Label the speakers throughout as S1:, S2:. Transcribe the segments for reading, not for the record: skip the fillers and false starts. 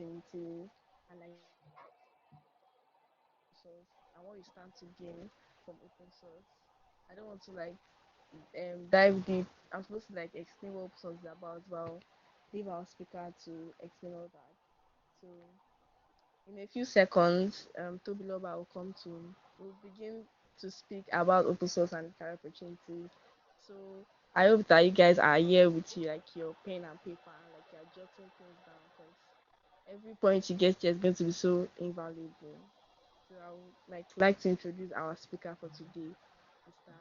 S1: opportunity and like source and what you stand to gain from open source. I don't want to like dive deep. I'm supposed to like explain what open source is about, but I'll leave our speaker to explain all that. So in a few seconds, Tobiloba will come to will begin to speak about open source and career opportunities. So I hope that you guys are here with you, like your pen and paper, and like you're jotting things down, because every point you get here is going to be so invaluable. So I would like to introduce our speaker for today, Mr.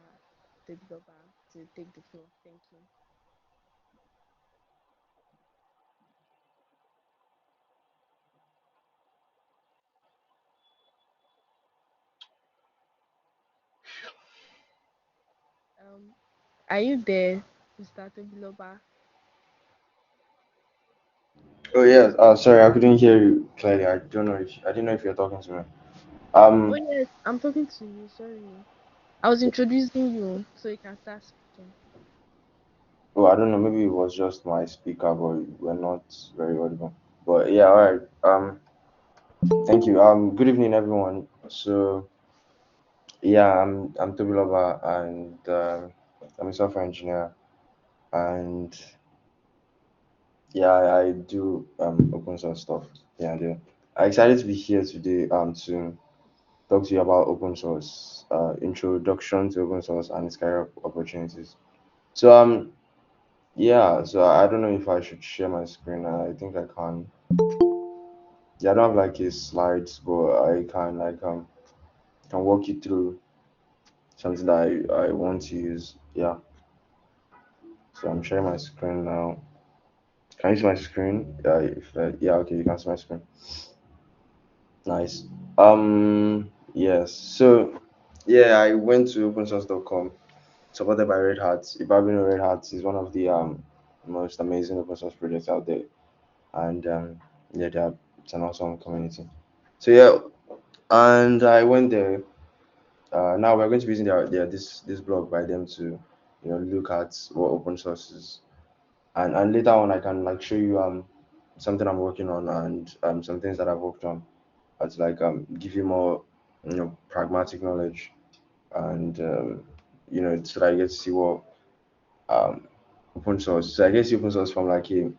S1: Tobiloba, to take the floor. Thank you. Um, are you there, Mr. Tobiloba?
S2: Oh yes. Sorry, I couldn't hear you clearly. I didn't know if you're talking to me.
S1: Oh
S2: Um.
S1: yes, I'm talking to you. Sorry. I was introducing you so you can start speaking.
S2: Oh, I don't know. Maybe it was just my speaker, but we're not very audible. But yeah. All right. Thank you. Good evening, everyone. So yeah, I'm Tobiloba, and I'm a software engineer, and yeah, I do open source stuff. Yeah, I do. I'm excited to be here today. To talk to you about open source, introduction to open source and its career opportunities. So yeah, so I don't know if I should share my screen. I think I can. Yeah, I don't have like a slides, but I can walk you through something that I want to use. Yeah, so I'm sharing my screen now. Can you see my screen? Yeah, okay, you can see my screen. Nice. Yes. So yeah, I went to opensource.com, supported by Red Hat. If you know, Red Hat is one of the most amazing open source projects out there, and yeah, it's an awesome community. So yeah, and I went there. Now we're going to be using this blog by them to look at what open source is, and later on I can like show you something I'm working on, and some things that I've worked on. It's like give you more pragmatic knowledge, and so that I get to see what um open source. So I guess open source from like a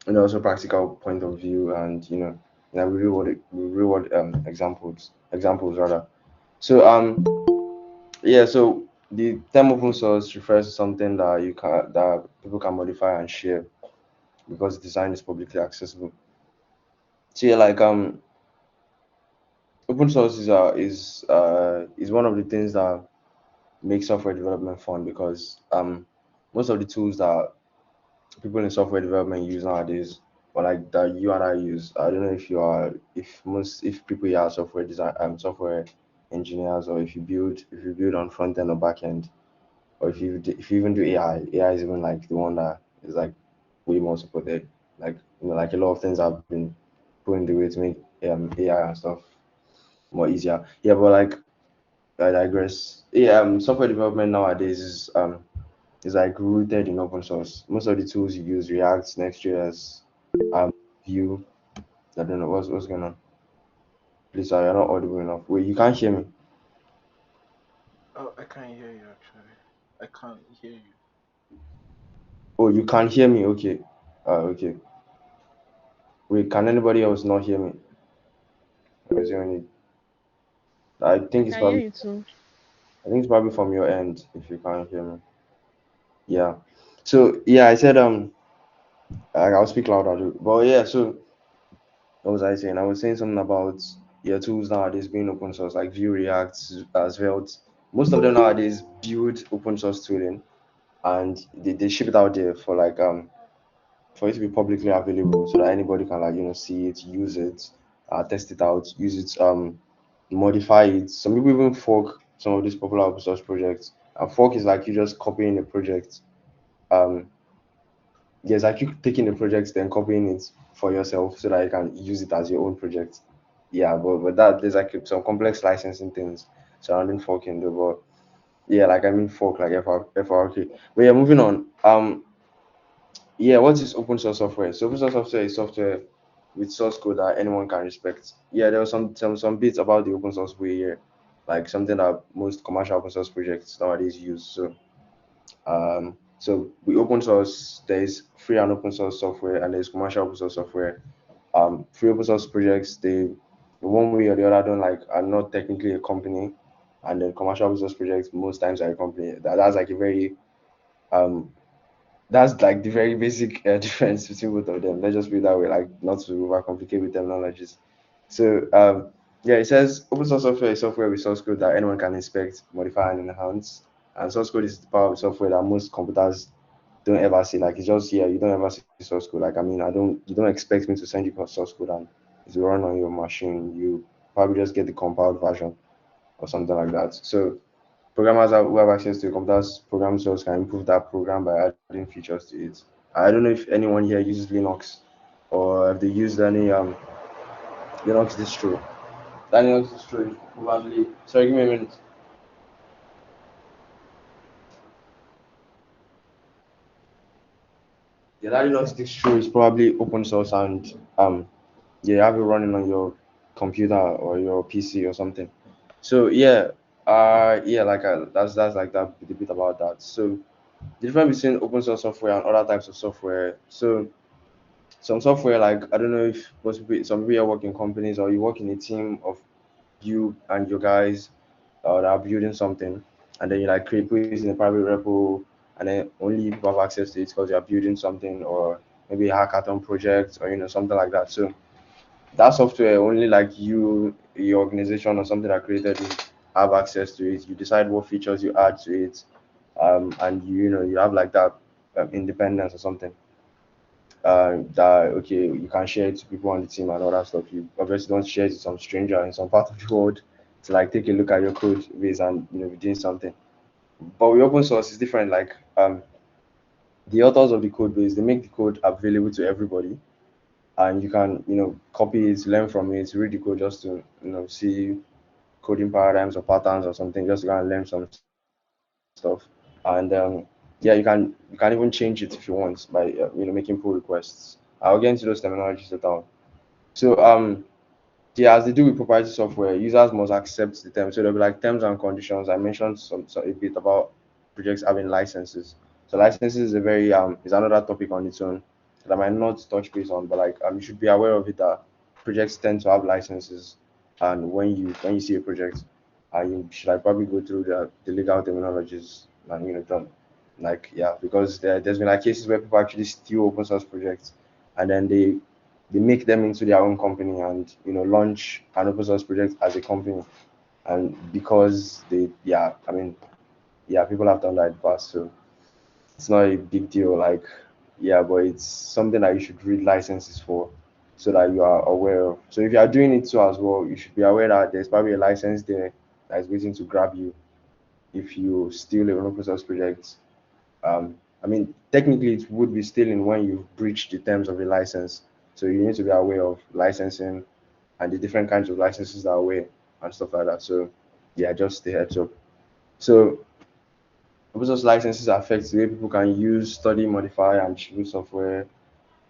S2: also practical point of view, and real world examples rather. So yeah, so the term open source refers to something that people can modify and share because design is publicly accessible. So yeah, like open source is one of the things that make software development fun, because most of the tools that people in software development use nowadays, or like that you and I use. I don't know if you are if people here are software engineers, or if you build on front end or back end, or if you even do AI. AI is even like the one that is like way more supported. Like like a lot of things have been put in the way to make AI and stuff more easier. Yeah, but like I digress. Yeah, software development nowadays is like rooted in open source. Most of the tools you use, React, Next.js, um, Vue. I don't know what's going on. Please, sorry, you're not audible enough. Wait, you can't hear me.
S3: Oh, I can't hear you actually. I can't hear you.
S2: Oh, you can't hear me. Okay. Okay. Wait, can anybody else not hear me? Or is it only? I
S1: I
S2: think it's
S1: can hear
S2: probably
S1: you too.
S2: I think it's probably from your end if you can't hear me. Yeah. So yeah, I said I'll speak louder. But yeah, so what was I saying? I was saying something about your tools nowadays being open source, like Vue, React, Svelte. Most of them nowadays build open source tooling, and they ship it out there for it to be publicly available, so that anybody can like see it, use it, test it out, use it, modify it. Some people even fork some of these popular open source projects. And fork is like you just copying a project. Um, yes, like you taking the project then copying it for yourself so that you can use it as your own project. Yeah, but that there's like some complex licensing things surrounding forking though. But yeah, like I mean fork like FRK. But yeah, moving on. Yeah, what is open source software? So open source software is software with source code that anyone can respect. Yeah, there was some bits about the open source way here, like something that most commercial open source projects nowadays use. So we open source, there is free and open source software, and there's commercial open source software. Free open source projects, they one way or the other don't like are not technically a company, and then commercial open source projects most times are a company. That's like a very um that's like the very basic difference between both of them. Let's just be that way, like not to overcomplicate with terminologies. So yeah, it says open source software is software with source code that anyone can inspect, modify, and enhance. And source code is the power of software that most computers don't ever see. Like it's just yeah, you don't ever see source code. Like I mean, you don't expect me to send you source code and it will run on your machine. You probably just get the compiled version or something like that. So programmers who have access to a computer's program source can improve that program by adding features to it. I don't know if anyone here uses Linux or if they use any Linux distro. That Linux distro is probably sorry, give me a minute. Yeah, that Linux distro is probably open source and yeah, you have it running on your computer or your PC or something. So yeah, like that's like that the bit about that. So the difference between open source software and other types of software. So some software like I don't know if possibly some people work in companies or you work in a team of you and your guys that are building something, and then you like create put it in a private repo, and then only people have access to it because you are building something or maybe a hackathon project or something like that. So that software only like you, your organization or something that created it have access to it. You decide what features you add to it, and you have like that independence or something that okay you can share it to people on the team and all that stuff. You obviously don't share it to some stranger in some part of the world to like take a look at your code base and be doing something. But with open source it's different. Like the authors of the code base, they make the code available to everybody, and you can copy it, learn from it, read the code just to see coding paradigms or patterns or something, just to kind of learn some stuff. And yeah, you can even change it if you want by making pull requests. I'll get into those terminologies later on. So yeah, as they do with proprietary software, users must accept the terms. So there'll be like terms and conditions. I mentioned a bit about projects having licenses. So licenses is a very is another topic on its own that I might not touch base on, but like you should be aware of it that projects tend to have licenses, and when you see a project, you should like probably go through the legal terminologies and done like yeah, because there's been like cases where people actually steal open source projects and then they make them into their own company and launch an open source project as a company, and because they yeah I mean yeah, people have done that in the past, so it's not a big deal. Like yeah, but it's something that you should read licenses for so that you are aware of. So if you are doing it too as well, you should be aware that there's probably a license there that is waiting to grab you if you steal an open source project. um, I mean, technically, it would be stealing when you breach the terms of the license. So you need to be aware of licensing and the different kinds of licenses that are aware and stuff like that. So yeah, just stay heads up. So open source licenses affect the way people can use, study, modify, and distribute software.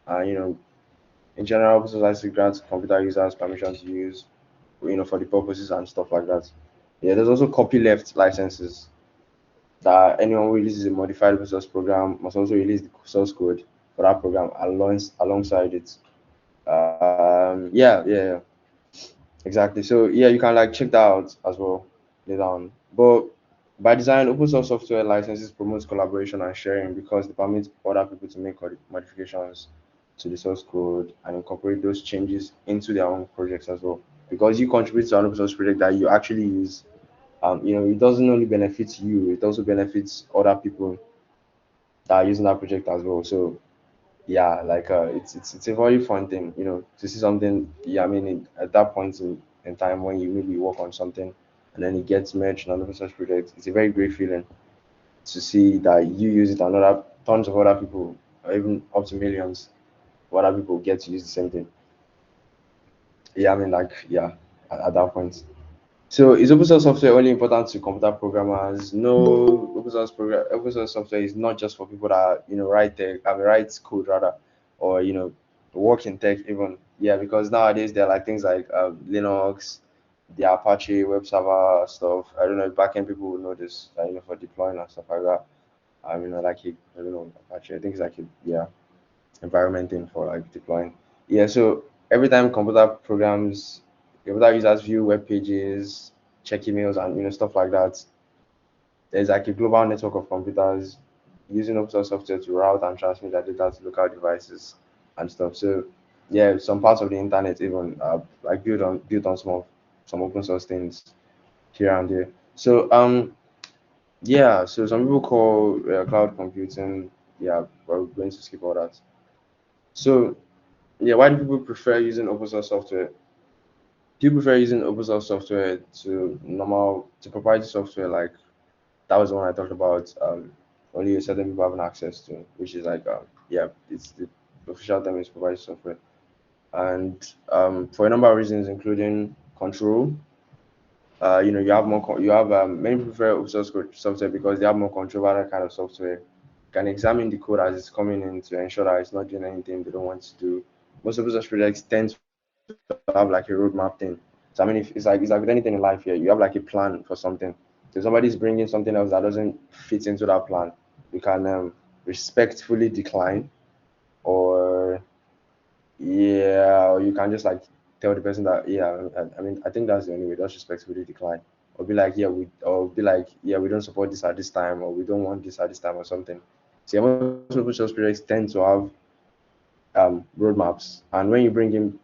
S2: In general, open source license grants computer users permission to use, for the purposes and stuff like that. Yeah, there's also copyleft licenses that anyone who releases a modified open source program must also release the source code for that program alongside it. Yeah, exactly. So yeah, you can like check that out as well later on. But by design, open source software licenses promotes collaboration and sharing because they permit other people to make modifications to the source code and incorporate those changes into their own projects as well. Because you contribute to an open source project that you actually use, it doesn't only benefit you, it also benefits other people that are using that project as well. So yeah, like it's a very fun thing, to see something. Yeah, I mean, at that point in time when you maybe work on something and then it gets merged in another such project, it's a very great feeling to see that you use it and other tons of other people, or even up to millions of other people get to use the same thing. Yeah, I mean, like yeah, at that point. So is open source software only important to computer programmers? No, open source software is not just for people that write code rather, or work in tech even. Yeah, because nowadays there are like things like Linux, the Apache web server stuff. I don't know if backend people will know this, for deploying and stuff like that. Like I don't know Apache. I think it's like a, yeah, environment thing for like deploying. Yeah, so every time computer users view web pages, check emails, and stuff like that, there's like a global network of computers using open source software to route and transmit their data to local devices and stuff. So yeah, some parts of the internet even like built on some open source things here and there. So yeah, so some people call cloud computing. Yeah, we're going to skip all that. So yeah, why do people prefer using open source software? People prefer using open source software to proprietary software like that was the one I talked about. Only a certain people having access to, which is like yeah, it's the official term is proprietary software, and for a number of reasons, including control. You have you have many people prefer open source software because they have more control over that kind of software. You can examine the code as it's coming in to ensure that it's not doing anything they don't want to do. Most open source projects tend to have like a roadmap thing. So I mean, if it's like with anything in life here, you have like a plan for something. If somebody's bringing something else that doesn't fit into that plan, you can respectfully decline, or yeah, or you can just like tell the person that yeah, I mean I think that's the only way. Just respectfully decline, or be like yeah, we don't support this at this time, or we don't want this at this time, or something. See, most open source projects tend to have roadmaps, and when you bring in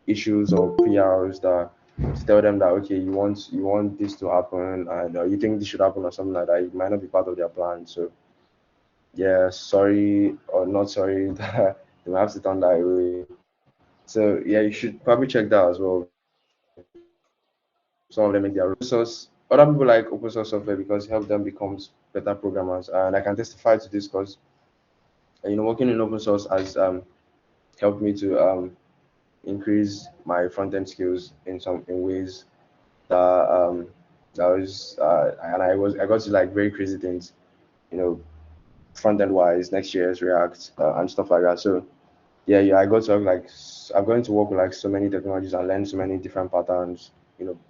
S2: issues or PRs that to tell them that okay, you want this to happen, and you think this should happen or something like that, it might not be part of their plan. So yeah, sorry or not sorry, that they might have to turn that away. So yeah, you should probably check that as well because some of them make their roadmaps. Source. Other people like open source software because it helps them become better programmers, and I can testify to this because working in open source has helped me to increase my front end skills in ways that that was and I got to like very crazy things, you know, front end wise, Next.js, React, and stuff like that. So yeah, I got to have I'm going to work with like so many technologies and learn so many different patterns.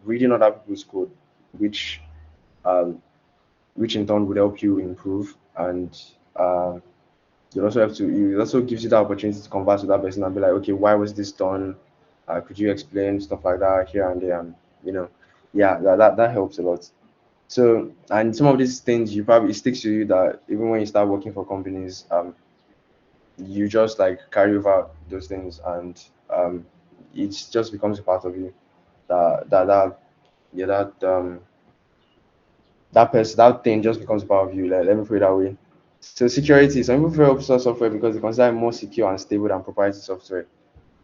S2: Reading other people's code, which um, which in turn would help you improve, and uh, you also have to. It also gives you the opportunity to converse with that person and be like, okay, why was this done? Could you explain stuff like that here and there? And you know, yeah, that helps a lot. So, and some of these things you probably it sticks to you that even when you start working for companies, you just like carry over those things, and it just becomes a part of you. That yeah that thing just becomes a part of you. Let me put it that way. So security. Some people prefer open source software because they consider it more secure and stable than proprietary software.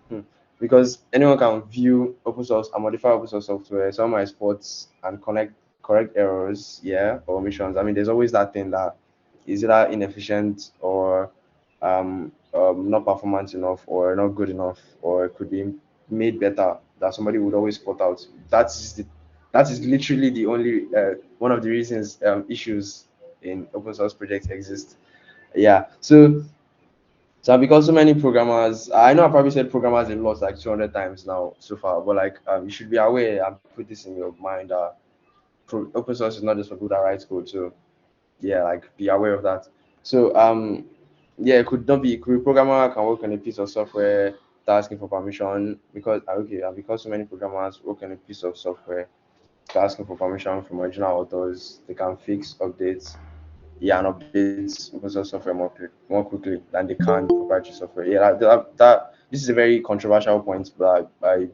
S2: Hmm. Because anyone can view open source and modify open source software. Some might spot and connect correct errors, yeah, or omissions. I mean, there's always that thing that is either inefficient or not performant enough or not good enough or it could be made better that somebody would always spot out. That is literally the only one of the reasons issues in open source projects exist. Yeah. So because so many programmers, I know I probably said programmers a lot, like 200 times now so far, but like you should be aware and put this in your mind that open source is not just for people that write code. So yeah, like be aware of that. So yeah, it could be programmer can work on a piece of software that asking for permission because okay, and because so many programmers work on a piece of software asking for permission from original authors, they can fix updates, yeah, and updates open source software more quickly than they can proprietary software. Yeah, this is a very controversial point, but I'm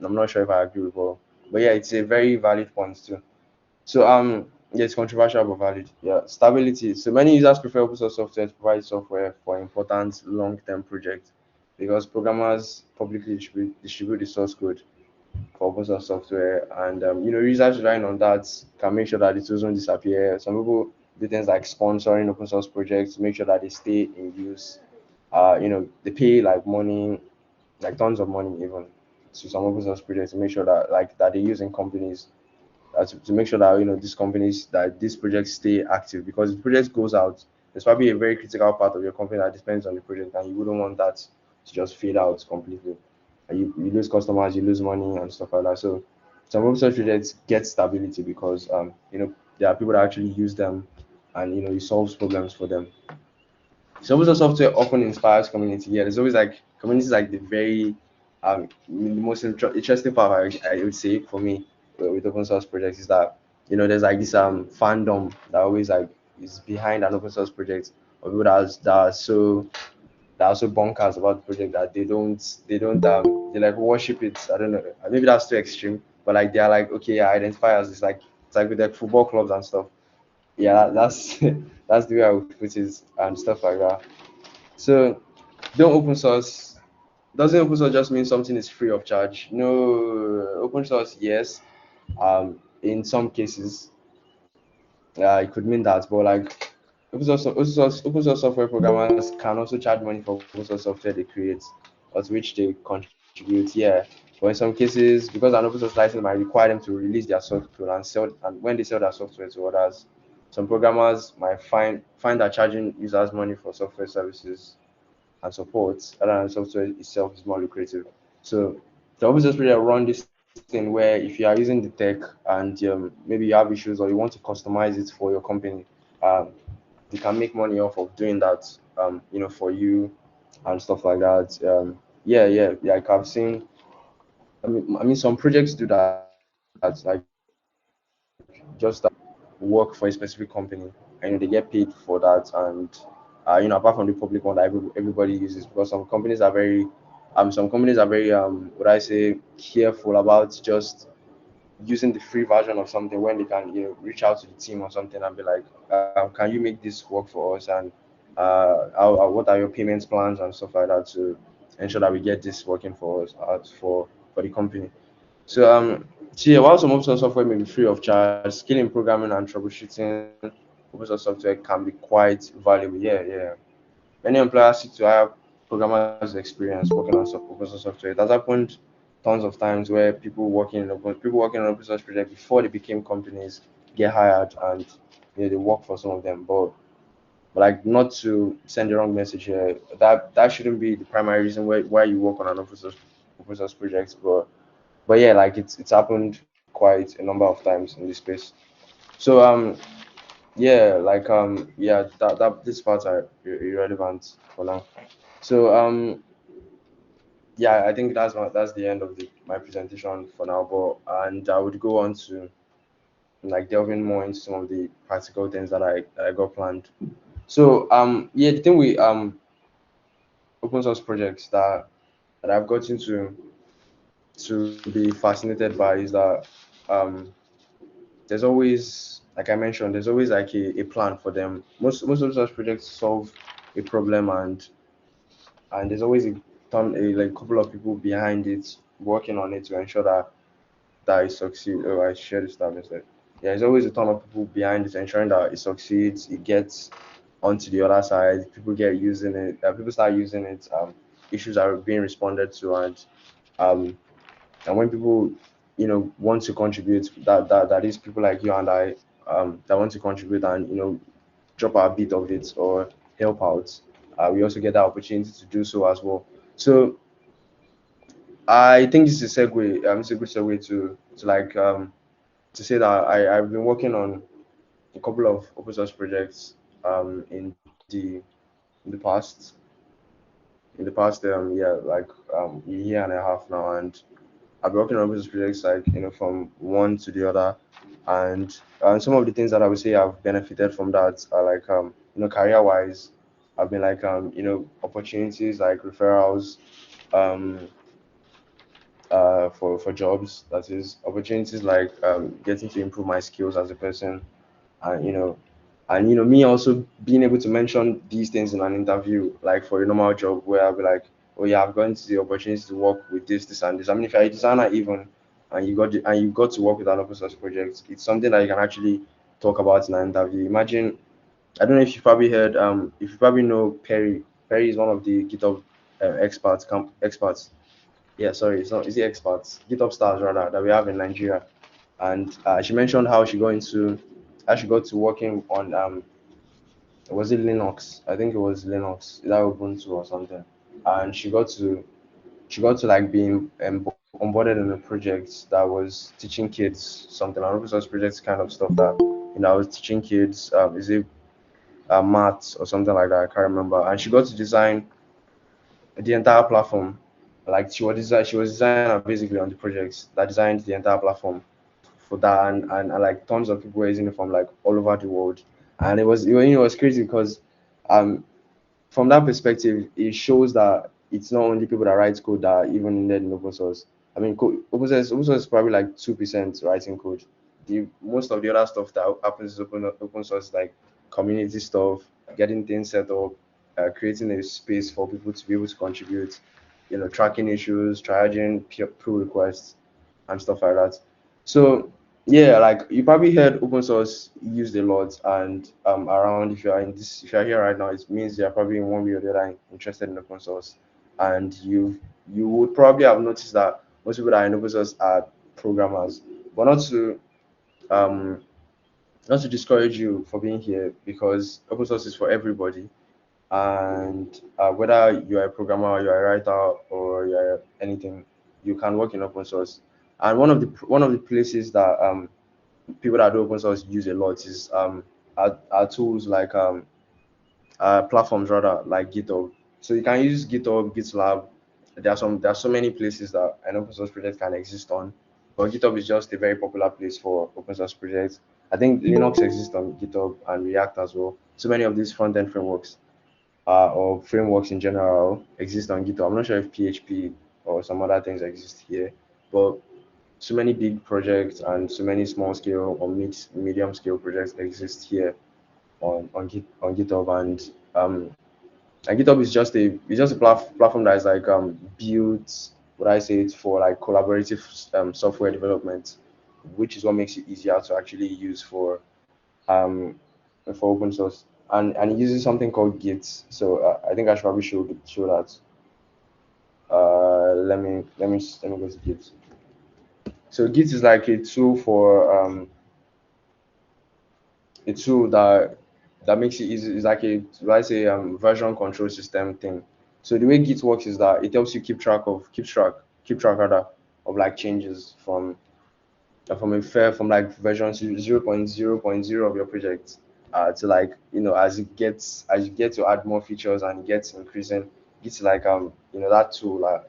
S2: not sure if I agree with all. But yeah, it's a very valid point too. So yeah, it's controversial but valid. Yeah, stability. So many users prefer open source software to provide software for important long-term projects because programmers publicly distribute the source code for open source software, and users relying on that can make sure that the tools don't disappear. Some people do things like sponsoring open source projects to make sure that they stay in use. They pay like money, like tons of money even to some open source projects to make sure that that they use in companies to make sure that these companies that these projects stay active because if the project goes out, there's probably a very critical part of your company that depends on the project, and you wouldn't want that just fade out completely. And you lose customers, you lose money and stuff like that. So some open source projects get stability because there are people that actually use them, and it solves problems for them. So open source software often inspires community. Yeah, there's always like communities like the very the most interesting part I would say for me with open source projects is that there's like this fandom that always like is behind an open source project, or people that are so bonkers about the project that they like worship it. I don't know, maybe that's too extreme, but like they're like, okay, I identify as this, like it's like with like football clubs and stuff. Yeah, that's that's the way I would put it and stuff like that. So don't open source doesn't open source just mean something is free of charge? No, open source, yes. In some cases, it could mean that, but like open source software programmers can also charge money for open source software they create, or to which they contribute. Yeah, but in some cases, because an open source license might require them to release their software and sell, and when they sell their software to others, some programmers might find that charging users money for software services and support rather than software itself is more lucrative. So the open source project run this thing where if you are using the tech and maybe you have issues or you want to customize it for your company, um, they can make money off of doing that, for you and stuff like that. Yeah, like I've seen. I mean, some projects do that, like just work for a specific company, and they get paid for that. And apart from the public one that everybody uses, because some companies are very would I say careful about just using the free version of something when they can reach out to the team or something and be like, can you make this work for us, and what are your payments plans and stuff like that to ensure that we get this working for us, for the company. So yeah, while some open source software may be free of charge, skill in programming and troubleshooting open source software can be quite valuable. Yeah. Many employers seek to hire programmers with experience working on open source software. It has happened tons of times where people working on open source project before they became companies get hired, and they work for some of them. But like, not to send the wrong message here, that shouldn't be the primary reason why you work on an open source project. But yeah, like it's happened quite a number of times in this space. So yeah, like yeah, that these parts are irrelevant for now. So yeah, I think that's the end of my presentation for now. But and I would go on to like delving more into some of the practical things that I got planned. So yeah, the thing with open source projects that I've gotten to be fascinated by is that um there's always, like I mentioned, there's always like a plan for them. Most of such projects solve a problem, and there's always a like couple of people behind it working on it to ensure that it succeeds. Oh, I share this stuff instead. Yeah, there's always a ton of people behind it ensuring that it succeeds, it gets onto the other side, people get using it, people start using it, issues are being responded to, um and when people want to contribute, that is people like you and I, that want to contribute and drop our bit of it or help out, we also get that opportunity to do so as well. So I think this is a segue. It's a good segue to like to say that I've been working on a couple of open source projects in the past yeah, like a year and a half now, and I've been working on business projects like from one to the other, and some of the things that I would say I've benefited from that are like career wise, I've been like opportunities like referrals, um for jobs, that is opportunities like getting to improve my skills as a person, and me also being able to mention these things in an interview, like for a normal job where I'll be like, oh yeah, I've gotten the opportunity to work with this and this. I mean, if you're a designer even, and you got to work with an open source project, it's something that you can actually talk about in an interview. Imagine, I don't know if you probably heard, if you probably know Perry. Perry is one of the GitHub experts. Yeah, sorry, it's not, is it experts? GitHub stars rather, that we have in Nigeria. And she mentioned how she got to working on was it Linux? I think it was Linux. Is that Ubuntu or something? and she got to like being onboarded in a project that was teaching kids something, an open source project kind of stuff that I was teaching kids. Is it maths or something like that? I can't remember. And she got to design the entire platform. Like she was designer basically on the projects that designed the entire platform for that, and like tons of people were using it from like all over the world, and it was crazy because um from that perspective, it shows that it's not only people that write code that are even needed in open source. I mean, open source is probably like 2% writing code. The most of the other stuff that happens is open source, like community stuff, getting things set up, creating a space for people to be able to contribute, tracking issues, triaging pull requests, and stuff like that. So yeah, like you probably heard open source used a lot, and around if you're here right now, it means you're probably in one way or the other interested in open source, and you would probably have noticed that most people that are in open source are programmers, but um not to discourage you for being here because open source is for everybody, and whether you're a programmer, or you're a writer, or you're anything, you can work in open source. And one of the places that people that do open source use a lot is are tools like platforms rather like GitHub. So you can use GitHub, GitLab. There are so many places that an open source project can exist on, but GitHub is just a very popular place for open source projects. I think Linux exists on GitHub and React as well. So many of these front end frameworks or frameworks in general exist on GitHub. I'm not sure if PHP or some other things exist here, but so many big projects and so many small scale or medium scale projects exist here on GitHub, um and GitHub is just a platform that is like built, what I say, it's for like collaborative software development, which is what makes it easier to actually use um for open source, and it uses something called Git. So I think I should probably show that. Let me go to Git. So Git is like a tool that makes it easy. It's like a, let's say, version control system thing. So the way Git works is that it helps you keep track rather of like changes from like version 0.0.0 of your project, to like as you get to add more features and it gets increasing. It's like that tool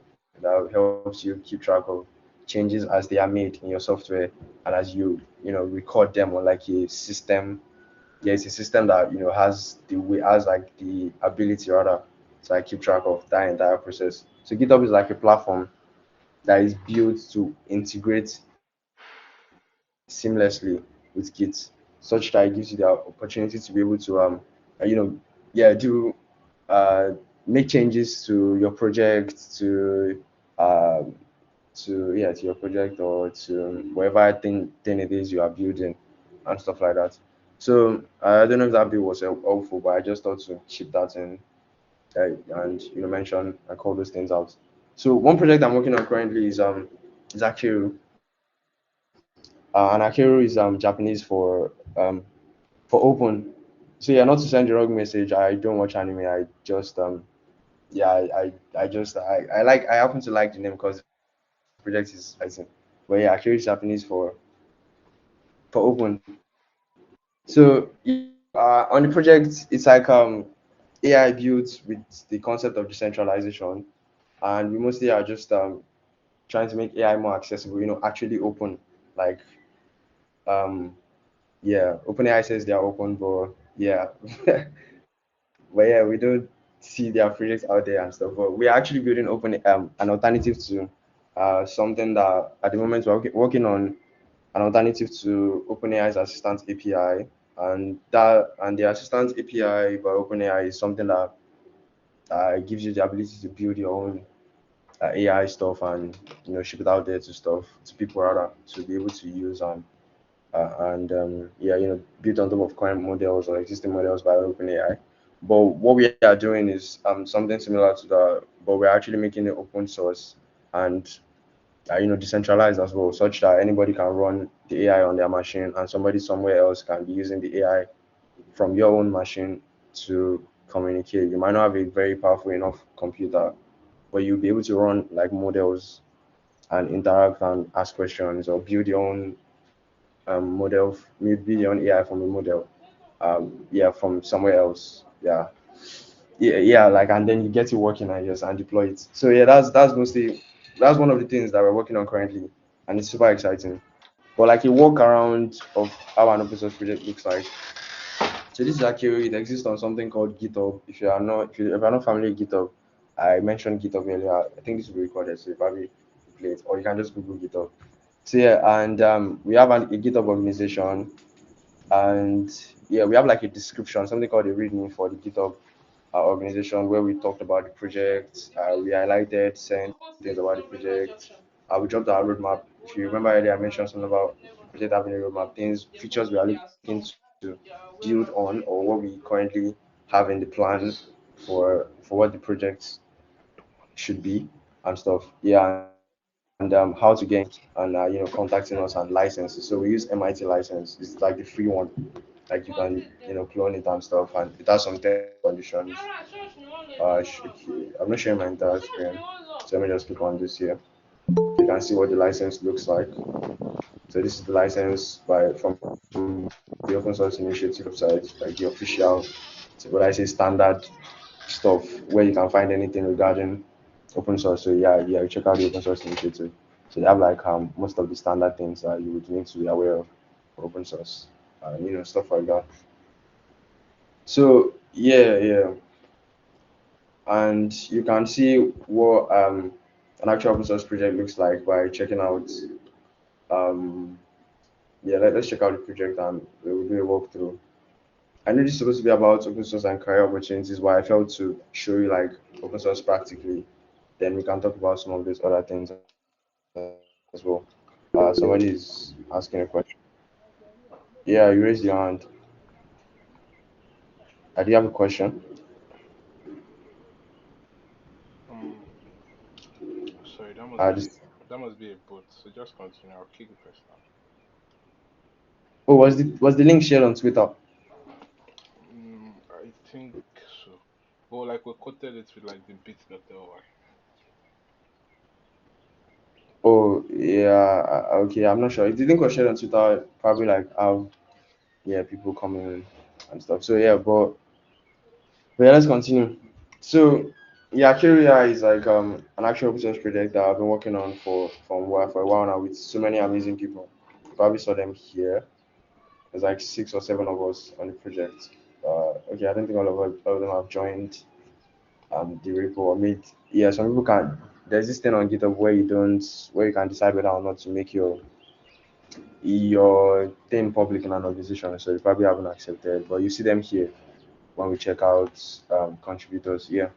S2: that helps you keep track of changes as they are made in your software, and as you record them on like a system. Yeah, it's a system that has like the ability rather to like keep track of that entire process. So GitHub is like a platform that is built to integrate seamlessly with Git, such that it gives you the opportunity to be able to you know yeah do uh make changes to your project, um to your project, or to whatever thing it is you are building, and stuff like that. So I don't know if that bit was helpful, but I just thought to chip that in, and mention and call those things out. So one project I'm working on currently is Akiru, and Akiru is Japanese for open. So yeah, not to send the wrong message. I don't watch anime. I just yeah I just I happen to like the name because the project is exciting. But yeah, Akiru is Japanese for open. So yeah, on the project, it's like AI built with the concept of decentralization, and we mostly are just trying to make AI more accessible. Actually open. Like um yeah, OpenAI says they are open, but yeah, but yeah, we don't see their projects out there and stuff. But we are actually building open an alternative to something that at the moment we're working on, an alternative to OpenAI's Assistant API, and the Assistant API by OpenAI is something that gives you the ability to build your own AI stuff, and ship it out there to people rather, to be able to use, and yeah, built on top of current models or existing models by OpenAI. But what we are doing is something similar to that, but we're actually making it open source and decentralized as well, such that anybody can run the AI on their machine, and somebody somewhere else can be using the AI from your own machine to communicate. You might not have a very powerful enough computer, where you'll be able to run like models and interact and ask questions or build your own model, maybe your own AI from a model, yeah, from somewhere else, yeah. Yeah, like, and then you get it working and just and deploy it. So yeah, that's one of the things that we're working on currently, and it's super exciting. But like a walk around of how an open source project looks like. So this is actually, it exists on something called GitHub. If you're not familiar with GitHub, I mentioned GitHub earlier. I think this will be recorded, so you probably play it, or you can just Google GitHub. So yeah, and we have a GitHub organization, and yeah, we have like a description, something called a README for the GitHub organization, where we talked about the project. We highlighted certain things about the project. We dropped our roadmap. If you remember earlier, I mentioned something about the project having a roadmap, things, features we are looking to build on, or what we currently have in the plan for what the project should be and stuff. Yeah, and how to get into it, and contacting us and licenses. So we use MIT license. It's like the free one. Like you can clone it and stuff, and it has some terms and conditions. I'm not sharing my entire screen, so let me just click on this here. You can see what the license looks like. So this is the license from the Open Source Initiative website, like the official, what I say, standard stuff where you can find anything regarding open source. So yeah, you check out the Open Source Initiative. So they have like most of the standard things that you would need to be aware of for open source, stuff like that. So yeah, and you can see what an actual open source project looks like by checking out um let's check out the project and we'll do a walkthrough. I know this is supposed to be about open source and career opportunities, but I felt to show you like open source practically. Then we can talk about some of these other things as well. Somebody is asking a question. Yeah, you raised your hand. Do you have a question?
S3: Um, sorry,
S2: Just,
S3: that must be a bot. So just continue. I'll kick the person out.
S2: oh, was the link shared on Twitter?
S3: I think so. But like we quoted it with like the bit.ly.
S2: Oh yeah, okay. I'm not sure. If the link was shared on Twitter, probably like have, yeah, people coming in and stuff. So yeah, but yeah, let's continue. So yeah, Kyria is like an actual open source project that I've been working on for a while now with so many amazing people. You probably saw them here. There's like 6 or 7 of us on the project. Okay, I don't think all of them have joined the repo or made. Yeah, some people can. There's this thing on GitHub where you can decide whether or not to make your thing public in an organization. So you probably haven't accepted, but you see them here when we check out contributors. Yeah,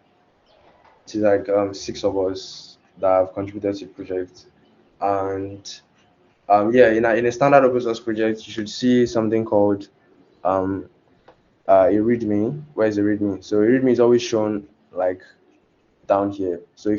S2: it's like 6 of us that have contributed to the project, and yeah, in a standard open source project, you should see something called um, a README. Where is the README? So a README is always shown like down here. So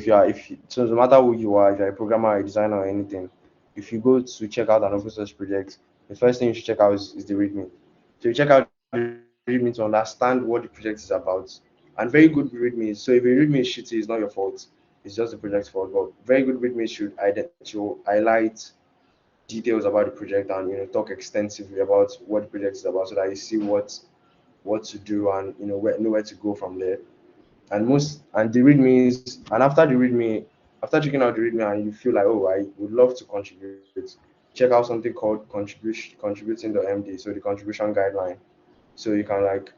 S2: so no matter who you are, if you're a programmer, a designer, or anything, if you go to check out an open source project, the first thing you should check out is the README. So you check out the README to understand what the project is about. And very good README. So if a README is shitty, it's not your fault. It's just the project's fault. But very good README should highlight details about the project and talk extensively about what the project is about, so that you see what to do and know where to go from there. And the readmes, and after checking out the readme and you feel like, oh, I would love to contribute, check out something called contributing.md, so the contribution guideline. So you can like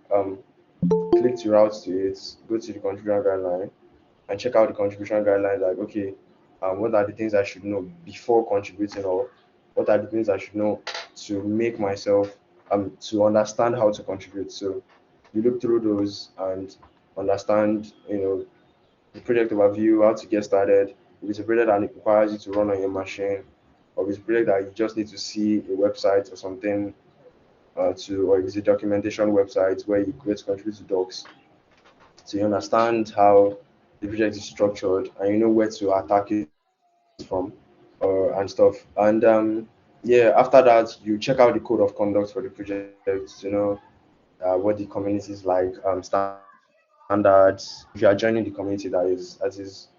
S2: click to route to it, go to the contribution guideline and check out the contribution guidelines, like, okay, what are the things I should know before contributing, or what are the things I should know to make myself to understand how to contribute. So you look through those and understand, the project overview, how to get started. If it's a project that requires you to run on your machine, or if it's a project that you just need to see a website or something or if it's a documentation website where you create contribute to docs, so you understand how the project is structured and you know where to attack it from, and stuff. And yeah, after that, you check out the code of conduct for the project, what the community is like, standard procedures, standards. If you are joining the community, that is,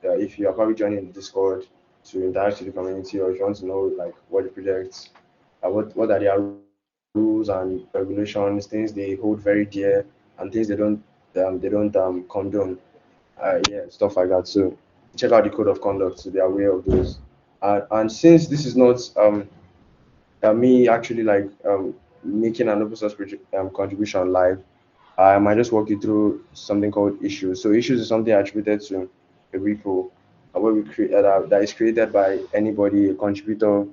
S2: if you are probably joining the Discord to interact with the community, or if you want to know like what the projects, what are their rules and regulations, things they hold very dear, and things they don't condone. Yeah, stuff like that. So check out the code of conduct to be aware of those. And since this is not me actually like making an open source contribution live, I might just walk you through something called issues. So issues is something attributed to a repo, where we create that is created by anybody, a contributor,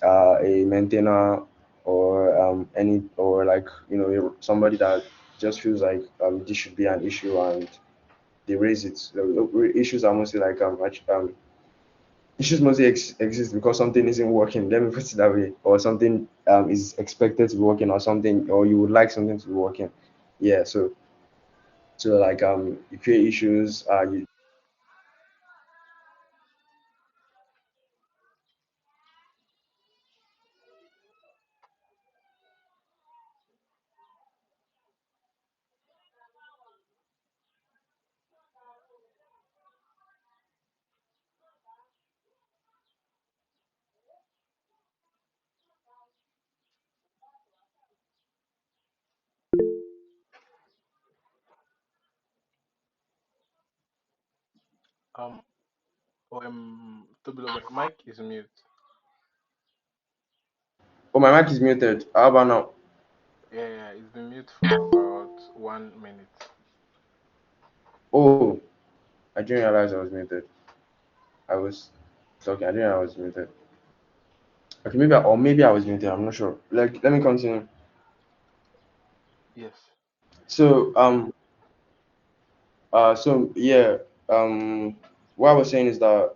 S2: a maintainer, or any or like somebody that just feels like this should be an issue and they raise it. So, issues are mostly like issues mostly exist because something isn't working. Let me put it that way, or something is expected to be working, or something, or you would like something to be working. Yeah. So like you create issues. You
S3: Um, Tobiloba, your mic is mute.
S2: Oh, my mic is muted. How about now?
S3: Yeah, yeah, it's been mute for about 1 minute.
S2: Oh, I didn't realize I was muted. I was talking. I didn't know I was muted. Okay, maybe I was muted. I'm not sure. Like, let me continue.
S3: Yes.
S2: So so yeah, um, what I was saying is that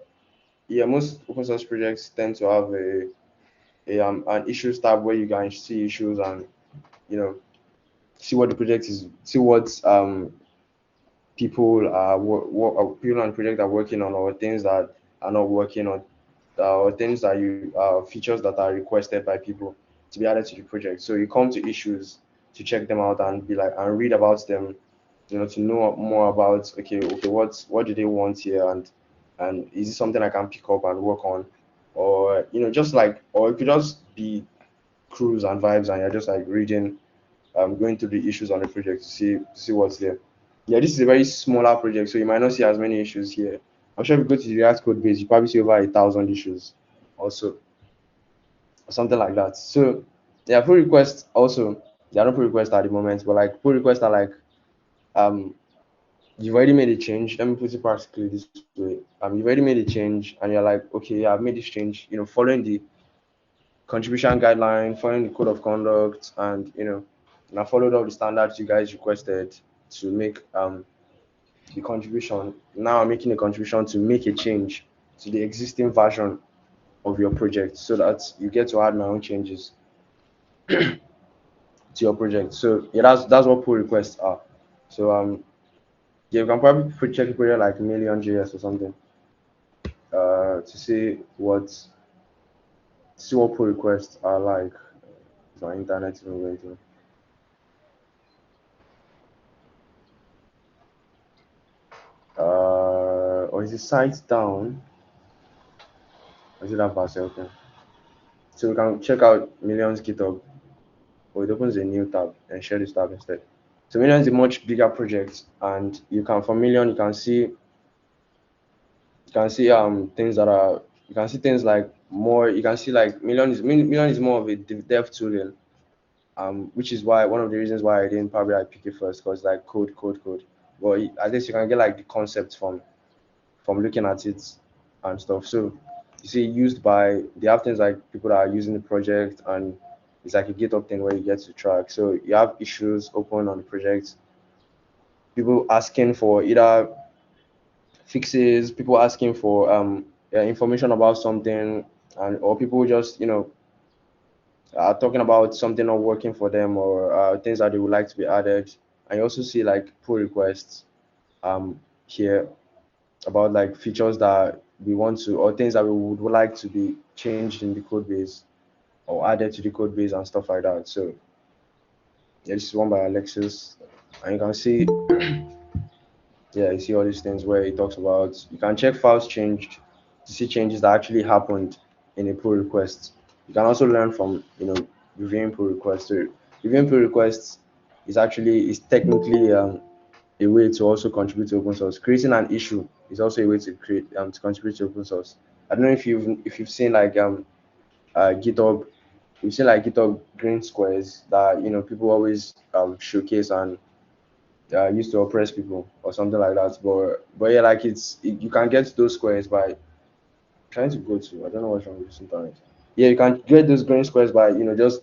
S2: yeah, most open source projects tend to have a an issues tab where you can see issues and you know see what the project is, see what people on the project are working on, or things that are not working on, or things that you features that are requested by people to be added to the project. So you come to issues to check them out and be like and read about them, to know more about okay, what do they want here, and is it something I can pick up and work on, or just like, or it could just be cruise and vibes and you're just like reading, going through the issues on the project to see what's there. Yeah, this is a very smaller project, so you might not see as many issues here. I'm sure if you go to the React code base, you probably see over 1,000 issues also, or something like that. So yeah, pull requests also, they are not pull requests at the moment, but like pull requests are like um you've already made a change. Let me put it practically this way. You've already made a change and you're like, okay, yeah, I've made this change, following the contribution guideline, following the code of conduct, and I followed all the standards you guys requested to make the contribution. Now I'm making a contribution to make a change to the existing version of your project so that you get to add my own changes to your project. So yeah, that's what pull requests are. So yeah, you can probably check a project like Million JS or something to see what pull requests are like. If my internet is not waiting. Or is the site down? Or is it that fast? Okay. So we can check out Million's GitHub, or it opens a new tab and share this tab instead. So Million is a much bigger project, and you can from Million you can see things that are you can see things like more. You can see like Million is more of a dev tooling, which is why one of the reasons why I didn't probably like pick it first, because like code. But at least you can get like the concept from looking at it and stuff. So you see, they have things like people that are using the project, and it's like a GitHub thing where you get to track. So you have issues open on the project, people asking for either fixes, people asking for information about something, and or people just talking about something not working for them, or things that they would like to be added. And you also see like pull requests um here about like features that we want to, or things that we would like to be changed in the code base or added to the code base and stuff like that. So yeah, this is one by Alexis, and you can see Yeah, you see all these things where it talks about you can check files changed to see changes that actually happened in a pull request. You can also learn from reviewing pull requests. So reviewing pull requests is technically a way to also contribute to open source. Creating an issue is also a way to create to contribute to open source. I don't know if you've seen like GitHub, you've seen like GitHub green squares that people always showcase and used to oppress people or something like that. But yeah, like you can get those squares by trying to go to, I don't know what's wrong with this internet. Yeah, you can get those green squares by just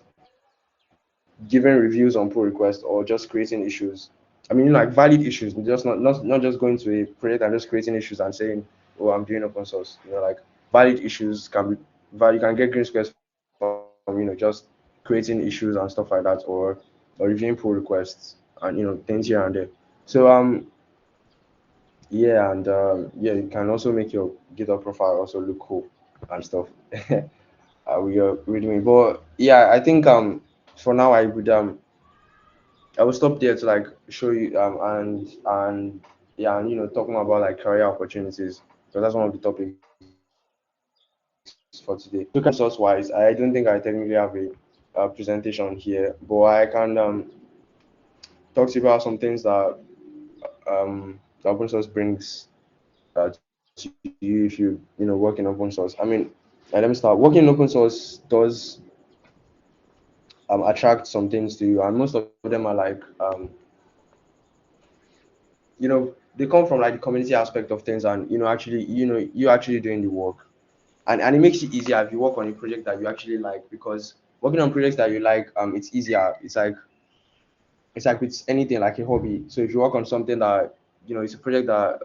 S2: giving reviews on pull requests or just creating issues. I mean, like valid issues, just not just going to a project and just creating issues and saying, "Oh, I'm doing open source." Like valid issues can be valid. You can get green squares from just creating issues and stuff like that, or reviewing pull requests and things here and there. So yeah, and yeah, you can also make your GitHub profile also look cool and stuff. We are redoing, but yeah, I think for now I will stop there to like show you and yeah, and talking about like career opportunities because that's one of the topics for today. So kind of open source wise, I don't think I technically have a presentation here, but I can talk to you about some things that the open source brings to you if you work in open source. I mean, let me start. Working in open source does attract some things to you, and most of them are like they come from like the community aspect of things, and you actually doing the work, and it makes it easier if you work on a project that you actually like because working on projects that you like it's easier. It's like with anything like a hobby. So if you work on something that it's a project that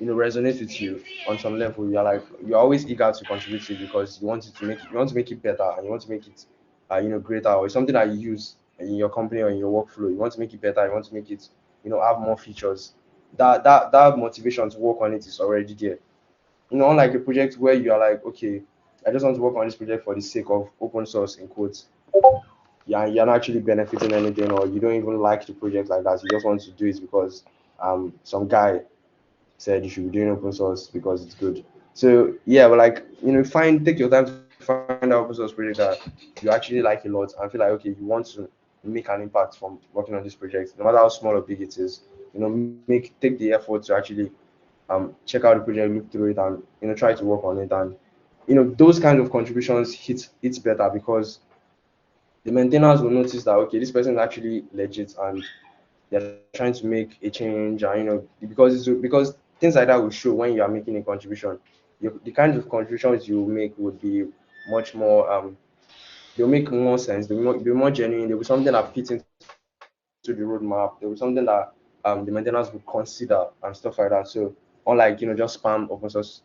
S2: resonates with you on some level, you're always eager to contribute to it because you want to make it better and you want to make it greater, or it's something that you use in your company or in your workflow. You want to make it better, you want to make it have more features. That motivation to work on it is already there. Unlike a project where you are like, okay, I just want to work on this project for the sake of open source in quotes. Yeah, you're not actually benefiting anything, or you don't even like the project like that. You just want to do it because some guy said you should be doing open source because it's good. So yeah, but like take your time to find an open source project that you actually like a lot and feel like okay, you want to make an impact from working on this project, no matter how small or big it is. Take the effort to actually check out the project, look through it, and try to work on it. And those kind of contributions hits better because the maintainers will notice that okay, this person is actually legit and they're trying to make a change, and because things like that will show when you are making a contribution. The kinds of contributions you make would be much more they'll make more sense, be more genuine, they'll be something that fits into the roadmap, they'll be something that the maintainers would consider and stuff like that. So unlike just spam open source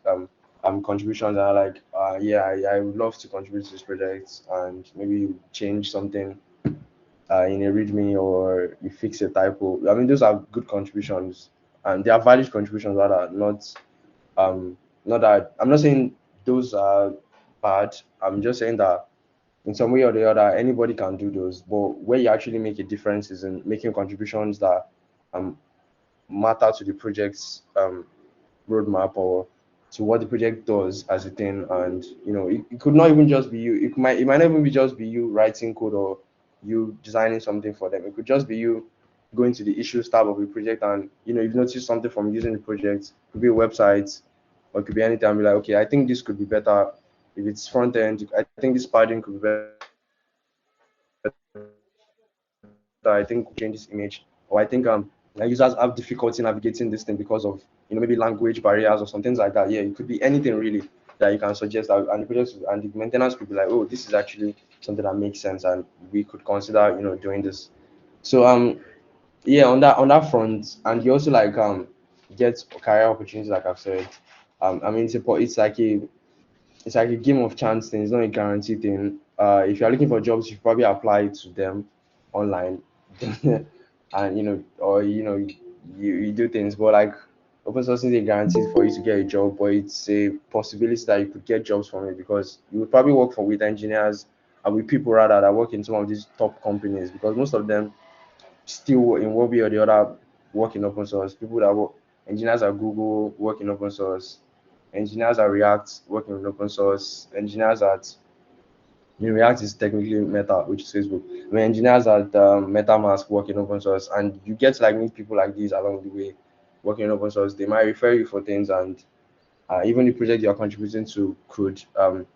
S2: contributions that are like yeah, I would love to contribute to this project and maybe change something in a README or you fix a typo. I mean, those are good contributions and they are valid contributions rather, not that I'm not saying those are bad. I'm just saying that in some way or the other, anybody can do those. But where you actually make a difference is in making contributions that um, matter to the project's roadmap or to what the project does as a thing. And it could not even just be you. It might not even be just be you writing code or you designing something for them. It could just be you going to the issues tab of a project and you've noticed something from using the project. It could be a website or it could be anything. And be like, okay, I think this could be better if it's front end. I think this padding could be better. I think change this image, or I think users have difficulty navigating this thing because of maybe language barriers or some things like that. Yeah, it could be anything really that you can suggest and and the maintenance could be like, oh, this is actually something that makes sense and we could consider doing this. So yeah, on that front, and you also like get career opportunities like I've said. I mean it's like a game of chance thing. It's not a guarantee thing. If you're looking for jobs, you probably apply to them online, and or you do things. But like open source is a guarantee for you to get a job, but it's a possibility that you could get jobs from it because you would probably work for with engineers and with people rather that work in some of these top companies because most of them still in one way or the other work in open source, people that work, engineers at Google work in open source, engineers at React work in open source, engineers at, React is technically Meta, which is Facebook. I mean, engineers at MetaMask work in open source, and you get to like meet people like these along the way working in open source. They might refer you for things, and even the project you're contributing to could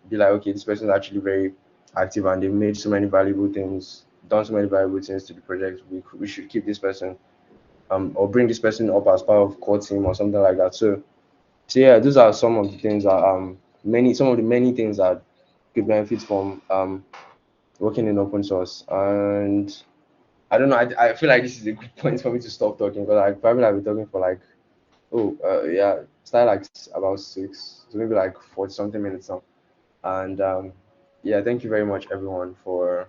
S2: be like, okay, this person is actually very active and they've made so many valuable things, done so many valuable things to the project. We should keep this person or bring this person up as part of core team or something like that. So yeah, those are some of the things that many some of the many things that could benefit from working in open source. And I don't know, I feel like this is a good point for me to stop talking because I probably have been talking for like, yeah, started like about 6, so maybe like 40 something minutes now. And yeah, thank you very much everyone for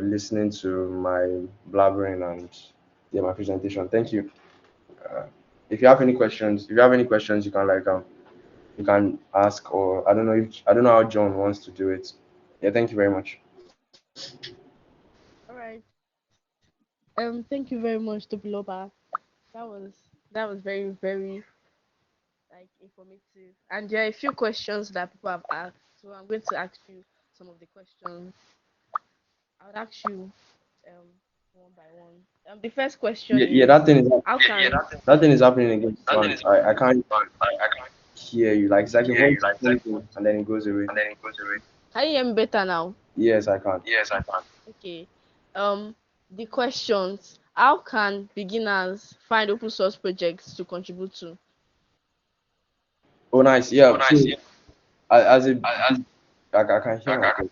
S2: listening to my blabbering and yeah, my presentation. Thank you. Uh, if you have any questions, you can ask, or I don't know how John wants to do it. Yeah, thank you very much.
S1: All right. Thank you very much, Tobiloba. That was that was very like informative. And there are a few questions that people have asked. So I'm going to ask you some of the questions. I would ask you um one by one. The first question
S2: Yeah,
S1: is how
S2: yeah,
S1: can
S2: that thing is happening again. So I can't hear you. Like it's like your voice is coming and then it goes away.
S1: can you hear me better now?
S2: Yes, I can.
S1: Okay. Um the questions, how can beginners find open source projects to contribute to?
S2: Oh, nice. Yeah. So as a I can hear myself.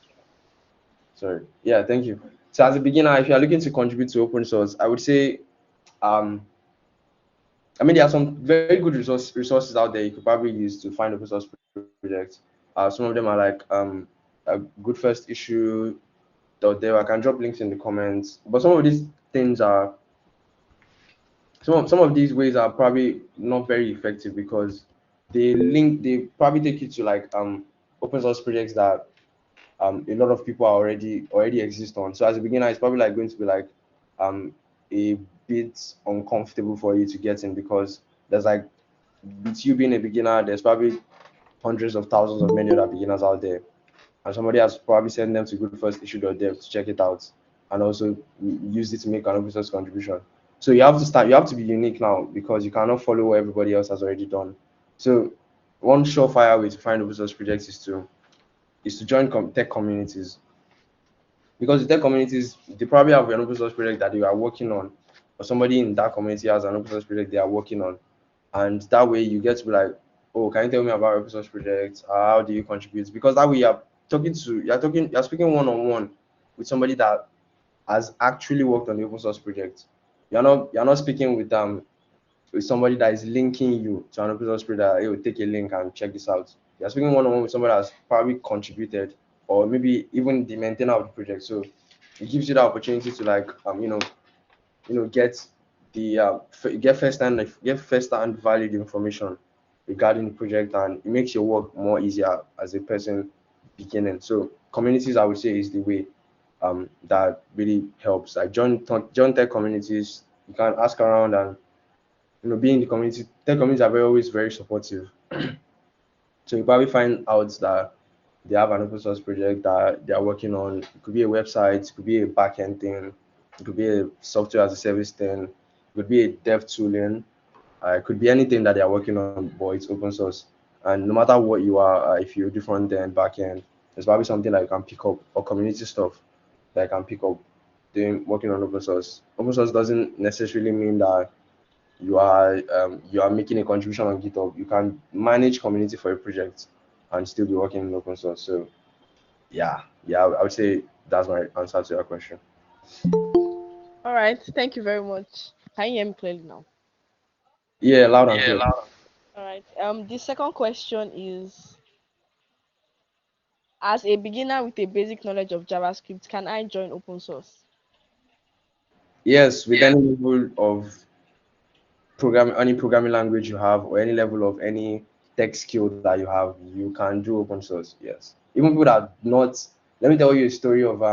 S2: Sorry. Yeah, thank you. So as a beginner, if you are looking to contribute to open source, I would say um I mean there are some very good resources out there you could probably use to find open source projects. Some of them are like a good first issue.dev. I can drop links in the comments. But some of these things are some of these ways are probably not very effective because they probably take you to like open source projects that a lot of people are already exist on. So as a beginner, it's probably like going to be like um a bit uncomfortable for you to get in because there's like with you being a beginner, there's probably hundreds of thousands of many other beginners out there, and somebody has probably sent them to good first issue.dev to check it out and also use it to make an open source contribution. So you have to be unique now because you cannot follow what everybody else has already done. So one surefire way to find open source projects is to join tech communities because the tech communities they probably have an open source project that they are working on, or somebody in that community has an open source project they are working on, and that way you get to be like, oh, can you tell me about open source projects? How do you contribute? Because that way you're speaking one on one with somebody that has actually worked on the open source project. You're not speaking with somebody that is linking you to an open source project that, hey, will take a link and check this out. You're speaking one on one with somebody that's probably contributed or maybe even the maintainer of the project. So it gives you the opportunity to like get the get first hand valid information regarding the project, and it makes your work more easier as a person beginning. So communities, I would say, is the way that really helps. Like join tech communities. You can ask around and be in the community. Tech communities are always very supportive. So you probably find out that they have an open source project that they are working on. It could be a website, it could be a backend thing, it could be a software as a service thing, it could be a dev tooling, it could be anything that they are working on, but it's open source. And no matter what you are, if you're different end, backend, there's probably something that you can pick up or community stuff that you can pick up doing working on open source. Open source doesn't necessarily mean that you are making a contribution on GitHub. You can manage community for a project and still be working in open source. So yeah, I would say that's my answer to your question.
S1: All right, thank you very much. Can you hear me clearly now?
S2: Yeah, loud and clear.
S1: All right. The second question is, as a beginner with a basic knowledge of JavaScript, can I join open source?
S2: Yes, with any level of any programming language you have or any level of any tech skill that you have, you can do open source. Yes, even people that not. Let me tell you a story of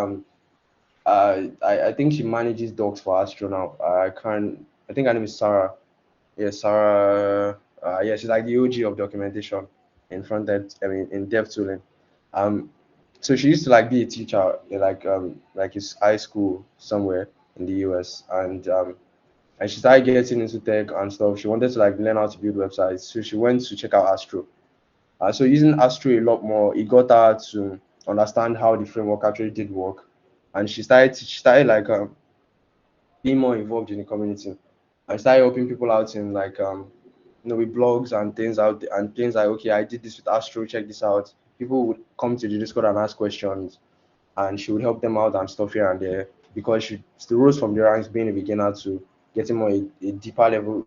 S2: I think she manages docs for Astro now. I can't. I think her name is Sarah. Yeah, Sarah. Yeah, she's like the OG of documentation in front end. I mean, in dev tooling. Um, so she used to like be a teacher in like his high school somewhere in the US, and she started getting into tech and stuff. She wanted to like learn how to build websites, so she went to check out Astro. So using Astro a lot more, it got her to understand how the framework actually did work, and she started like being more involved in the community. I started helping people out in like with blogs and things out there, and things like, okay, I did this with Astro, check this out. People would come to the Discord and ask questions, and she would help them out and stuff here and there, because she still rose from the ranks being a beginner to getting more a deeper level,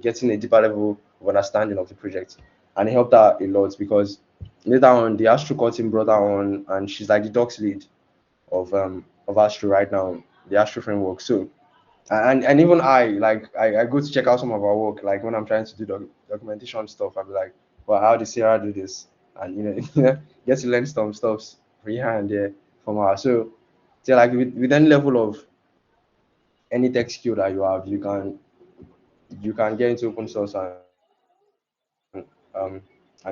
S2: getting a deeper level of understanding of the project, and it helped her a lot because later on the Astro core team brought her on, and she's like the docs lead of Astro right now, the Astro framework. So and even I go to check out some of our work, like when I'm trying to do documentation stuff, I'll be like, well, how did Sarah do this? And get to learn some stuff from here and there from her. So like with any level of any tech skill that you have, you can get into open source, and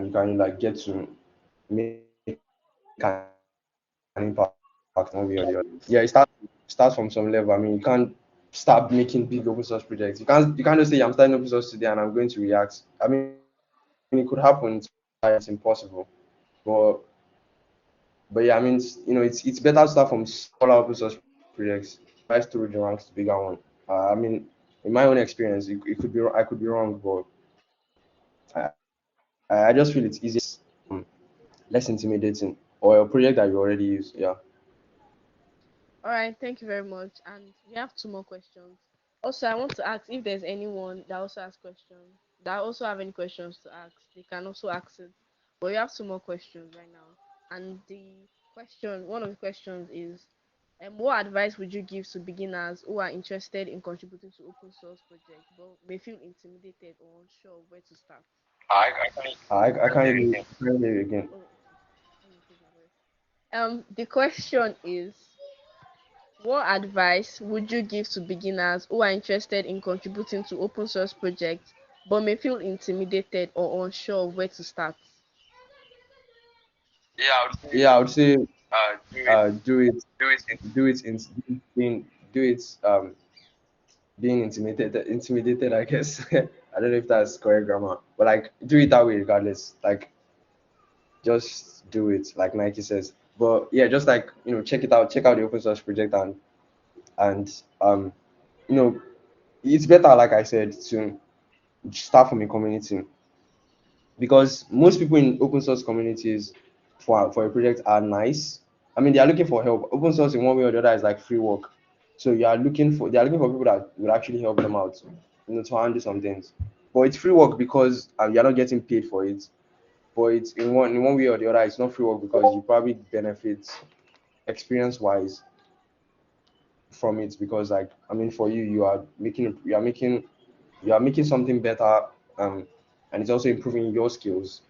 S2: you can like get to make an impact in one way or the other. Yeah, it starts from some level. I mean, you can't start making big open source projects. You can't just say I'm starting open source today and I'm going to React. I mean, it could happen to some people, but it's impossible. But but yeah, I mean, it's better to start from smaller open source projects, rise through the ranks to bigger one. I mean, in my own experience, it could be I could be wrong, but I just feel it's easier less intimidating, or a project that you already use. Yeah.
S1: All right, thank you very much. And we have two more questions. Also, I want to ask if there's anyone that also has questions, that also have any questions to ask. They can also ask it. But we have two more questions right now. And one of the questions is, what advice would you give to beginners who are interested in contributing to open source projects but may feel intimidated or unsure of where to start?
S2: I can't hear you again.
S1: Oh, okay. Let me increase my voice. The question is, what advice would you give to beginners who are interested in contributing to open source projects but may feel intimidated or unsure of where to start?
S2: Yeah, I would say do it, do it in being do it being intimidated, I guess. I don't know if that's correct grammar, but like do it that way regardless. Like just do it, like Nike says. But yeah, just like check out the open source project, and you know it's better, like I said, to start from a community, because most people in open source communities for a project are nice. I mean, they are looking for help. Open source in one way or the other is like free work. So they are looking for people that will actually help them out, to handle some things. But it's free work because you're not getting paid for it. But it's in one way or the other, it's not free work because you probably benefit experience wise from it, because like I mean, for you, you are making something better, um and it's also improving your skills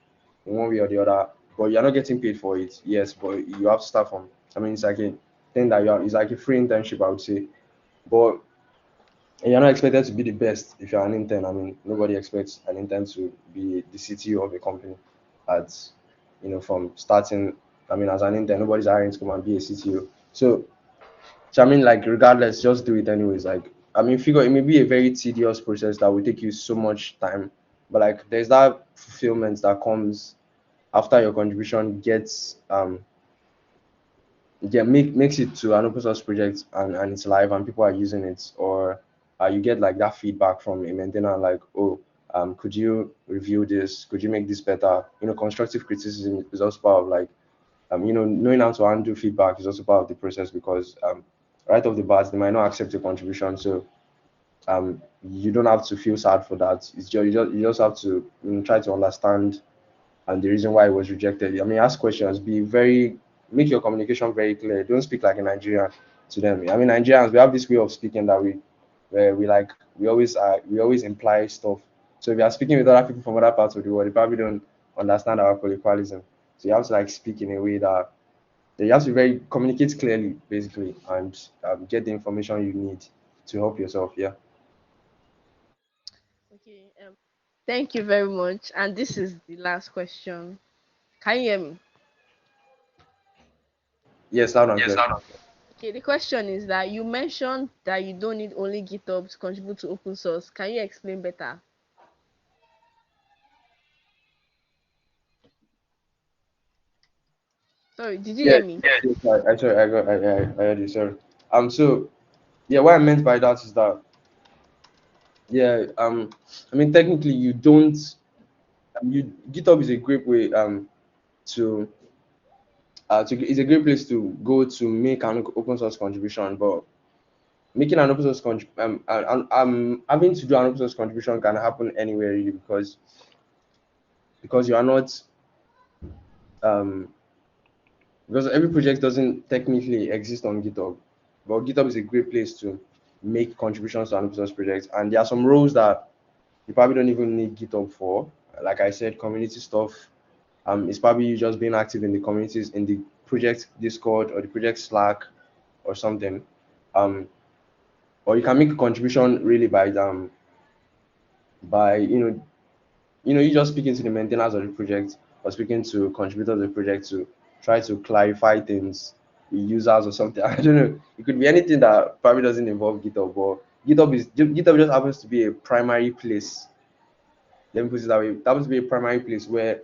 S2: in one way or the other, but you're not getting paid for it. Yes, but you have to start from. I mean, it's like a thing that it's like a free internship, I would say. But you're not expected to be the best if you're an intern. I mean, nobody expects an intern to be the CTO of a company at from starting. I mean, as an intern, nobody's hiring to come and be a CTO. So I mean, like regardless, just do it anyways. Like I mean, figure it may be a very tedious process that will take you so much time, but like there's that fulfillment that comes after your contribution makes it to an open source project, and it's live and people are using it, or you get like that feedback from a maintainer, like, oh, could you review this, could you make this better. Constructive criticism is also part of like knowing how to handle feedback is also part of the process, because right off the bat they might not accept your contribution. So you don't have to feel sad for that. You just have to try to understand and the reason why it was rejected. I mean, ask questions, make your communication very clear. Don't speak like a Nigerian to them. I mean, Nigerians, we have this way of speaking that where we always imply stuff. So if you are speaking with other people from other parts of the world, they probably don't understand our colloquialism. So you have to like speak in a way You have to very communicate clearly, basically, and get the information you need to help yourself. Yeah.
S1: Okay. Thank you very much. And this is the last question. Can you hear me?
S2: Yes, loud and clear.
S1: Okay. The question is that you mentioned that you don't need only GitHub to contribute to open source. Can you explain better? Sorry, did you
S2: Yeah.
S1: hear me?
S2: Yes, I sorry, I heard you. Sorry. So yeah, what I meant by that is that yeah, I mean technically you don't you GitHub is a great way to it's a great place to go to make an open source contribution, but making an open source having to do an open source contribution can happen anywhere really because you are not um because every project doesn't technically exist on GitHub, but GitHub is a great place to make contributions to an open source project, and there are some roles that you probably don't even need GitHub for. Like I said, community stuff. It's probably you just being active in the communities in the project Discord or the project Slack or something. Um, or you can make a contribution really by you just speaking to the maintainers of the project or speaking to contributors of the project to try to clarify things with users or something. I don't know. It could be anything that probably doesn't involve GitHub, but GitHub just happens to be a primary place. Let me put it that way. It happens to be a primary place where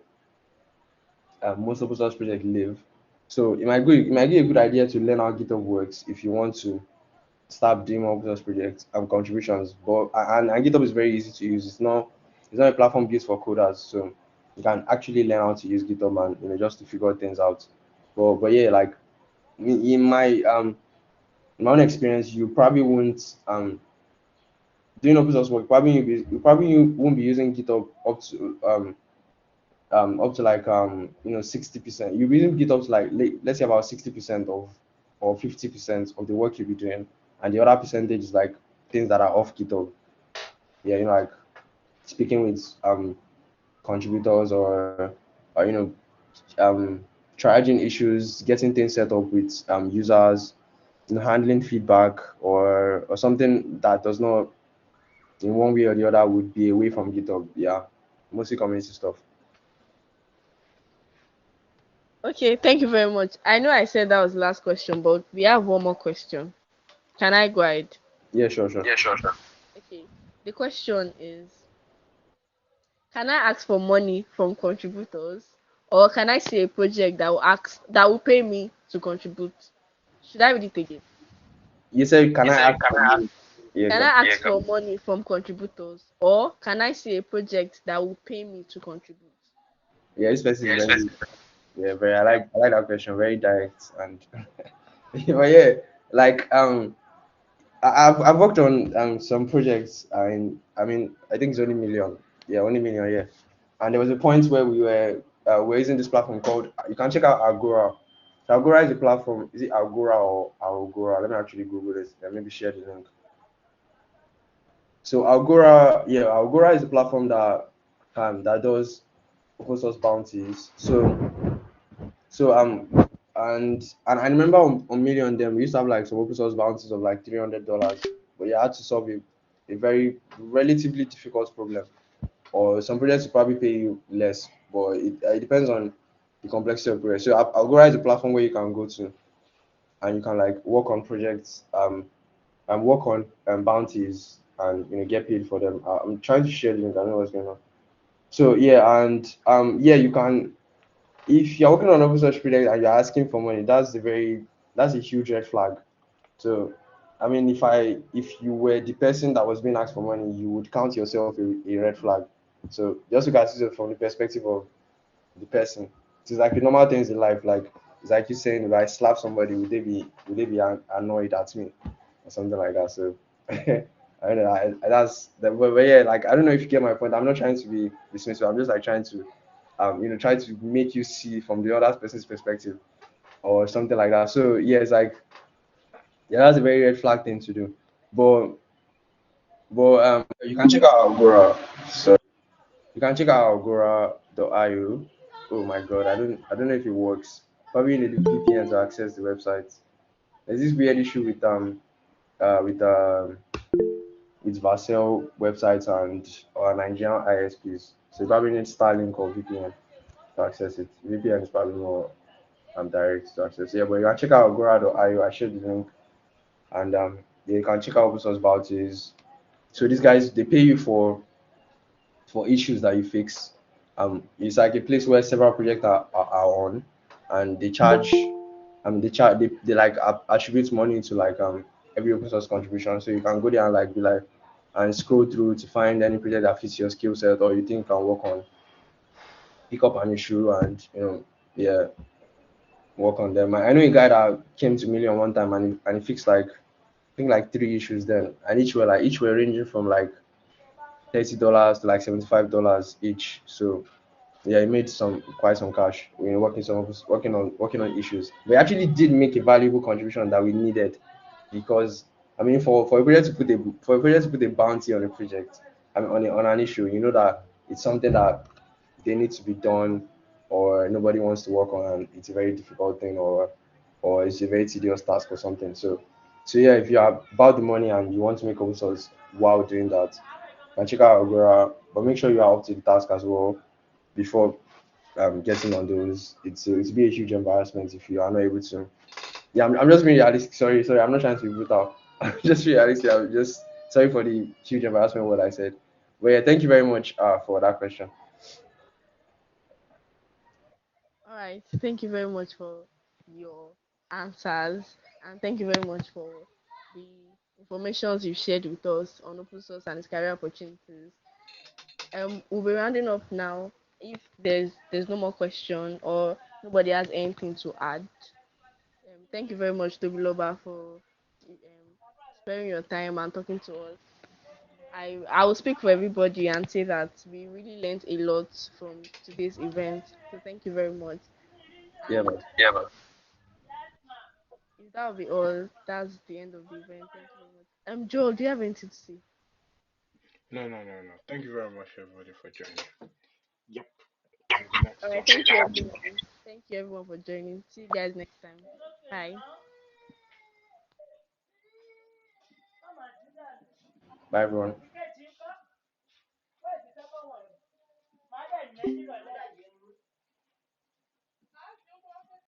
S2: most open source projects live. So it might be a good idea to learn how GitHub works if you want to start doing more open source projects and contributions. But and GitHub is very easy to use. It's not a platform built for coders, so you can actually learn how to use GitHub and just to figure things out. But yeah, like in my own experience, you probably won't doing open source work. Probably you won't be using GitHub up to like 60%. You'll be using GitHub to like let's say about 60% of or 50% of the work you'll be doing, and the other percentage is like things that are off GitHub. Yeah, like speaking with contributors or triaging issues, getting things set up with users, handling feedback or something that does not in one way or the other would be away from GitHub. Yeah, mostly community stuff.
S1: Okay, thank you very much. I know I said that was the last question, but we have one more question. Can I go ahead?
S2: Yeah, sure, sure.
S1: Okay. The question is, can I ask for money from contributors, or can I see a project that will pay me to contribute? Should I read it again?
S2: You said, can I ask for you? Yeah,
S1: Can
S2: go.
S1: I ask for money from contributors, or can I see a project that will pay me to contribute?
S2: Yeah, this person is very, yeah, very. I like that question. Very direct and, but yeah, like I've worked on some projects. I mean, I think it's only million. Yeah, only million. Yeah, and there was a point where we're using this platform called. You can check out Agora. So Agora is a platform. Is it Agora or Agora? Let me actually Google this and maybe share the link. So Agora, yeah, Agora is a platform that does open source bounties. So and I remember on Million them we used to have like some open source bounties of like $300, but you had to solve a very relatively difficult problem. Or some projects will probably pay you less, but it depends on the complexity of project. So Agora is a platform where you can go to and you can like work on projects and work on bounties and get paid for them. I'm trying to share the link. I don't know what's going on. So yeah, and yeah, you can if you're working on an open source project and you're asking for money, that's a huge red flag. So I mean, if you were the person that was being asked for money, you would count yourself a red flag. So just look at it from the perspective of the person. It's like the normal things in life, like it's like you saying if I slap somebody, would they be annoyed at me or something like that? So I don't know. That's the but yeah, like I don't know if you get my point. I'm not trying to be dismissive. I'm just like trying to try to make you see from the other person's perspective or something like that. So yeah, it's like yeah, that's a very red flag thing to do. But you can check out Agora. So you can check out agora.io. Oh my god, I don't know if it works. probably need a VPN to access the website. There's this weird issue with uh with um with Vassell websites and or Nigerian ISPs. So you probably need Starlink or VPN to access it. VPN is probably more direct to access. Yeah, but you can check out agora.io. I shared the link, and you can check out open source bounties. So these guys they pay you for issues that you fix. It's like a place where several projects are on, and they charge. They like attribute money to like every open source contribution. So you can go there and like be like and scroll through to find any project that fits your skill set or you think you can work on, pick up an issue and yeah, work on them. I know a guy that came to Million one time and he fixed like I think like three issues then, and each were ranging from like $30 to like $75 each. So yeah, he made some quite some cash when working on issues. We actually did make a valuable contribution that we needed because I mean for a project to put a bounty on a project, I mean on an issue, you know that it's something that they need to be done or nobody wants to work on and it's a very difficult thing or it's a very tedious task or something. So yeah, if you are about the money and you want to make open source while doing that, and check out Agora, but make sure you are up to the task as well before getting on those. It's be a huge embarrassment if you are not able to. Yeah, I'm just being realistic. Sorry, I'm not trying to be brutal. I'm just being realistic. I'm just sorry for the huge embarrassment what I said. But yeah, thank you very much for that question.
S1: All right. Thank you very much for your answers, and thank you very much for the informations you shared with us on open source and its career opportunities. We'll be rounding up now. If there's no more question or nobody has anything to add, thank you very much, Tobiloba, for sparing your time and talking to us. I will speak for everybody and say that we really learned a lot from today's event. So thank you very much.
S2: Yeah,
S1: And
S2: man.
S1: if that will be all, that's the end of the event. Thank you very much. Joel, do you have anything to say?
S3: No. Thank you very much, everybody, for joining. Yep. Till the next
S1: All right,
S3: one.
S1: thank you everyone. Thank you everyone for joining. See you guys next time. Bye.
S2: Bye everyone.